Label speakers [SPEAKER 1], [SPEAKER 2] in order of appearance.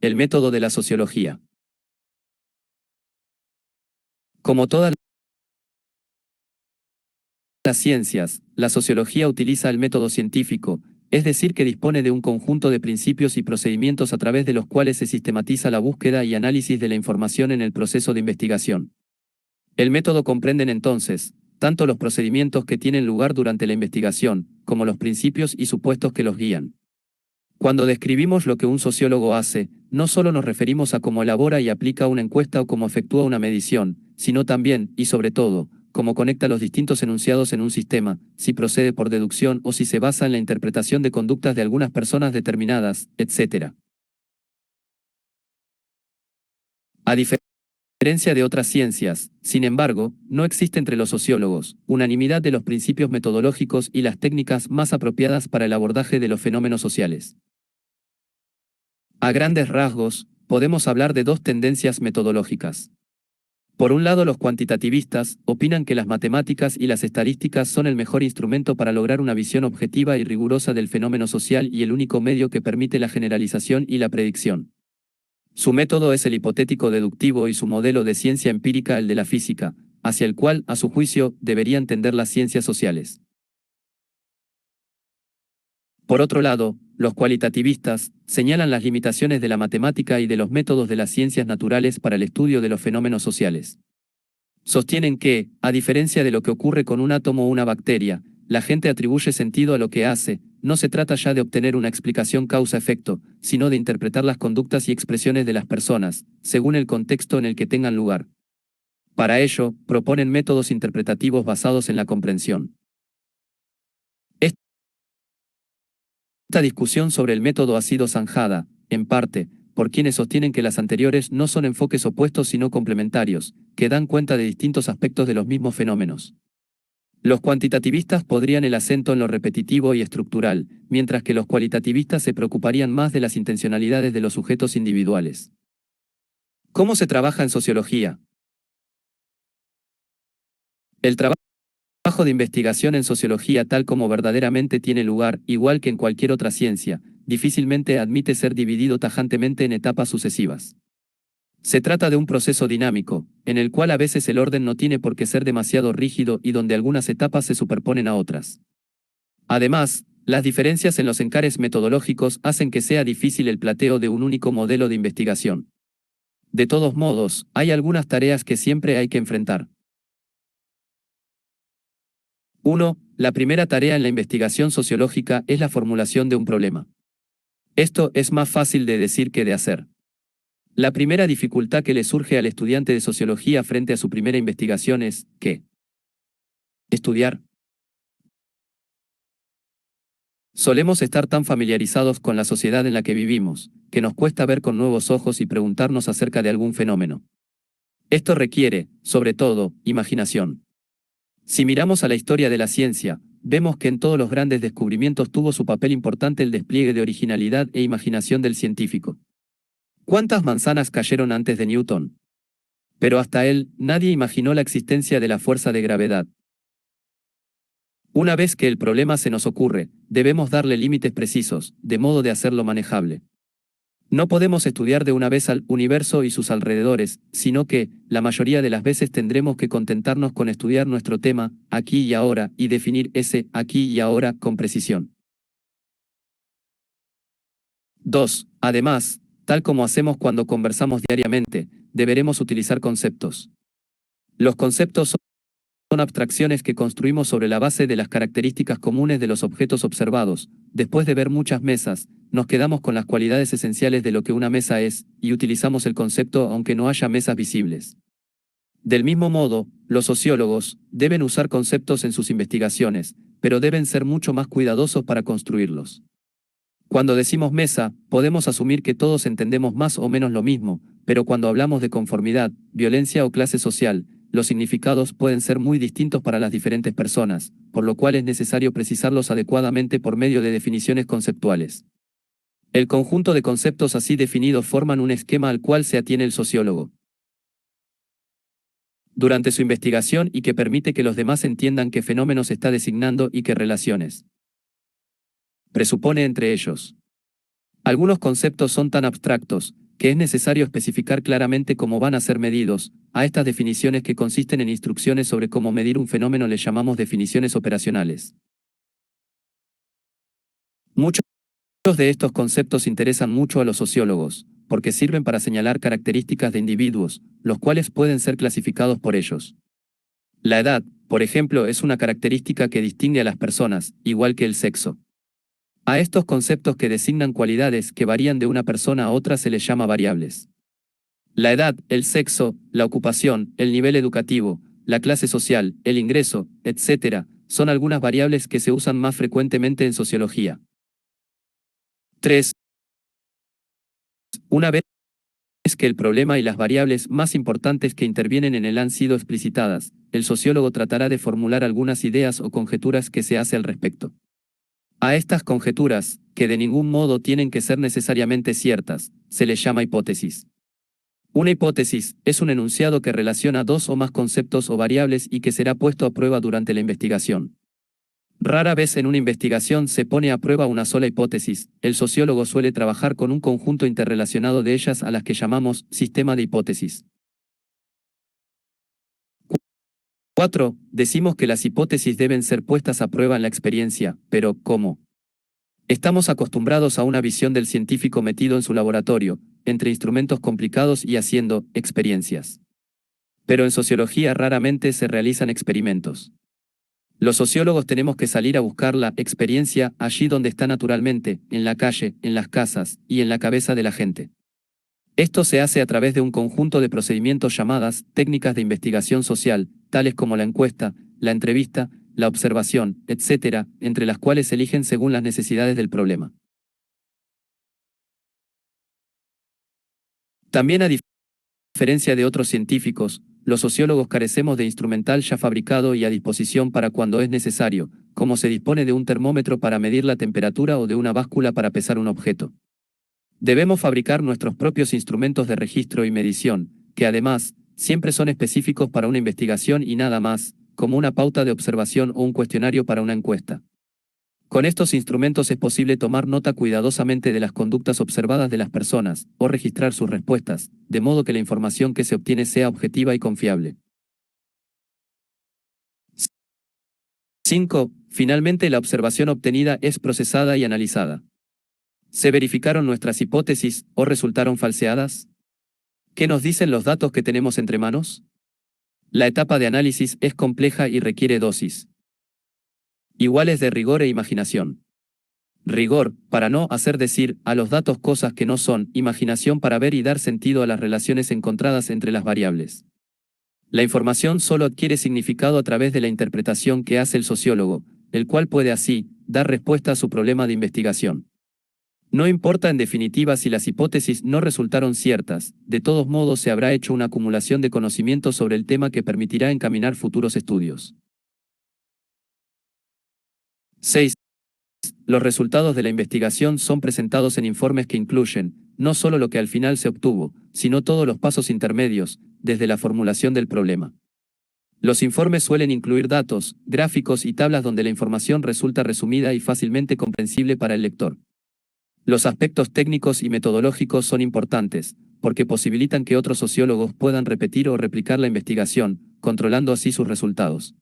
[SPEAKER 1] El método de la sociología. Como todas las ciencias, la sociología utiliza el método científico, es decir, que dispone de un conjunto de principios y procedimientos a través de los cuales se sistematiza la búsqueda y análisis de la información en el proceso de investigación. El método comprende entonces, tanto los procedimientos que tienen lugar durante la investigación, como los principios y supuestos que los guían. Cuando describimos lo que un sociólogo hace, no solo nos referimos a cómo elabora y aplica una encuesta o cómo efectúa una medición, sino también, y sobre todo, cómo conecta los distintos enunciados en un sistema, si procede por deducción o si se basa en la interpretación de conductas de algunas personas determinadas, etc. A diferencia de otras ciencias, sin embargo, no existe entre los sociólogos unanimidad de los principios metodológicos y las técnicas más apropiadas para el abordaje de los fenómenos sociales. A grandes rasgos, podemos hablar de dos tendencias metodológicas. Por un lado, los cuantitativistas opinan que las matemáticas y las estadísticas son el mejor instrumento para lograr una visión objetiva y rigurosa del fenómeno social y el único medio que permite la generalización y la predicción. Su método es el hipotético deductivo y su modelo de ciencia empírica el de la física, hacia el cual, a su juicio, deberían tender las ciencias sociales. Por otro lado, los cualitativistas señalan las limitaciones de la matemática y de los métodos de las ciencias naturales para el estudio de los fenómenos sociales. Sostienen que, a diferencia de lo que ocurre con un átomo o una bacteria, la gente atribuye sentido a lo que hace, no se trata ya de obtener una explicación causa-efecto, sino de interpretar las conductas y expresiones de las personas, según el contexto en el que tengan lugar. Para ello, proponen métodos interpretativos basados en la comprensión. Esta discusión sobre el método ha sido zanjada, en parte, por quienes sostienen que las anteriores no son enfoques opuestos sino complementarios, que dan cuenta de distintos aspectos de los mismos fenómenos. Los cuantitativistas pondrían el acento en lo repetitivo y estructural, mientras que los cualitativistas se preocuparían más de las intencionalidades de los sujetos individuales. ¿Cómo se trabaja en sociología? El trabajo de investigación en sociología tal como verdaderamente tiene lugar, igual que en cualquier otra ciencia, difícilmente admite ser dividido tajantemente en etapas sucesivas. Se trata de un proceso dinámico, en el cual a veces el orden no tiene por qué ser demasiado rígido y donde algunas etapas se superponen a otras. Además, las diferencias en los encares metodológicos hacen que sea difícil el plateo de un único modelo de investigación. De todos modos, hay algunas tareas que siempre hay que enfrentar. 1. La primera tarea en la investigación sociológica es la formulación de un problema. Esto es más fácil de decir que de hacer. La primera dificultad que le surge al estudiante de sociología frente a su primera investigación es, ¿qué? Estudiar. Solemos estar tan familiarizados con la sociedad en la que vivimos, que nos cuesta ver con nuevos ojos y preguntarnos acerca de algún fenómeno. Esto requiere, sobre todo, imaginación. Si miramos a la historia de la ciencia, vemos que en todos los grandes descubrimientos tuvo su papel importante el despliegue de originalidad e imaginación del científico. ¿Cuántas manzanas cayeron antes de Newton? Pero hasta él, nadie imaginó la existencia de la fuerza de gravedad. Una vez que el problema se nos ocurre, debemos darle límites precisos, de modo de hacerlo manejable. No podemos estudiar de una vez al universo y sus alrededores, sino que, la mayoría de las veces tendremos que contentarnos con estudiar nuestro tema, aquí y ahora, y definir ese aquí y ahora con precisión. 2. Además, tal como hacemos cuando conversamos diariamente, deberemos utilizar conceptos. Los conceptos son abstracciones que construimos sobre la base de las características comunes de los objetos observados. Después de ver muchas mesas, nos quedamos con las cualidades esenciales de lo que una mesa es, y utilizamos el concepto aunque no haya mesas visibles. Del mismo modo, los sociólogos deben usar conceptos en sus investigaciones, pero deben ser mucho más cuidadosos para construirlos. Cuando decimos mesa, podemos asumir que todos entendemos más o menos lo mismo, pero cuando hablamos de conformidad, violencia o clase social, los significados pueden ser muy distintos para las diferentes personas, por lo cual es necesario precisarlos adecuadamente por medio de definiciones conceptuales. El conjunto de conceptos así definidos forman un esquema al cual se atiene el sociólogo durante su investigación y que permite que los demás entiendan qué fenómenos está designando y qué relaciones presupone entre ellos. Algunos conceptos son tan abstractos que es necesario especificar claramente cómo van a ser medidos. A estas definiciones, que consisten en instrucciones sobre cómo medir un fenómeno, le llamamos definiciones operacionales. Muchos de estos conceptos interesan mucho a los sociólogos, porque sirven para señalar características de individuos, los cuales pueden ser clasificados por ellos. La edad, por ejemplo, es una característica que distingue a las personas, igual que el sexo. A estos conceptos, que designan cualidades que varían de una persona a otra, se les llama variables. La edad, el sexo, la ocupación, el nivel educativo, la clase social, el ingreso, etc., son algunas variables que se usan más frecuentemente en sociología. 3. Una vez que el problema y las variables más importantes que intervienen en él han sido explicitadas, el sociólogo tratará de formular algunas ideas o conjeturas que se hace al respecto. A estas conjeturas, que de ningún modo tienen que ser necesariamente ciertas, se les llama hipótesis. Una hipótesis es un enunciado que relaciona dos o más conceptos o variables y que será puesto a prueba durante la investigación. Rara vez en una investigación se pone a prueba una sola hipótesis. El sociólogo suele trabajar con un conjunto interrelacionado de ellas, a las que llamamos sistema de hipótesis. 4. Decimos que las hipótesis deben ser puestas a prueba en la experiencia, pero ¿cómo? Estamos acostumbrados a una visión del científico metido en su laboratorio, entre instrumentos complicados y haciendo experiencias. Pero en sociología raramente se realizan experimentos. Los sociólogos tenemos que salir a buscar la experiencia allí donde está naturalmente, en la calle, en las casas y en la cabeza de la gente. Esto se hace a través de un conjunto de procedimientos llamadas técnicas de investigación social, tales como la encuesta, la entrevista, la observación, etc., entre las cuales se eligen según las necesidades del problema. También, a diferencia de otros científicos, los sociólogos carecemos de instrumental ya fabricado y a disposición para cuando es necesario, como se dispone de un termómetro para medir la temperatura o de una báscula para pesar un objeto. Debemos fabricar nuestros propios instrumentos de registro y medición, que además, siempre son específicos para una investigación y nada más, como una pauta de observación o un cuestionario para una encuesta. Con estos instrumentos es posible tomar nota cuidadosamente de las conductas observadas de las personas, o registrar sus respuestas, de modo que la información que se obtiene sea objetiva y confiable. 5. Finalmente, la observación obtenida es procesada y analizada. ¿Se verificaron nuestras hipótesis o resultaron falseadas? ¿Qué nos dicen los datos que tenemos entre manos? La etapa de análisis es compleja y requiere dosis iguales de rigor e imaginación. Rigor, para no hacer decir a los datos cosas que no son; imaginación, para ver y dar sentido a las relaciones encontradas entre las variables. La información solo adquiere significado a través de la interpretación que hace el sociólogo, el cual puede así dar respuesta a su problema de investigación. No importa en definitiva si las hipótesis no resultaron ciertas, de todos modos se habrá hecho una acumulación de conocimiento sobre el tema que permitirá encaminar futuros estudios. 6. Los resultados de la investigación son presentados en informes que incluyen, no solo lo que al final se obtuvo, sino todos los pasos intermedios, desde la formulación del problema. Los informes suelen incluir datos, gráficos y tablas donde la información resulta resumida y fácilmente comprensible para el lector. Los aspectos técnicos y metodológicos son importantes, porque posibilitan que otros sociólogos puedan repetir o replicar la investigación, controlando así sus resultados.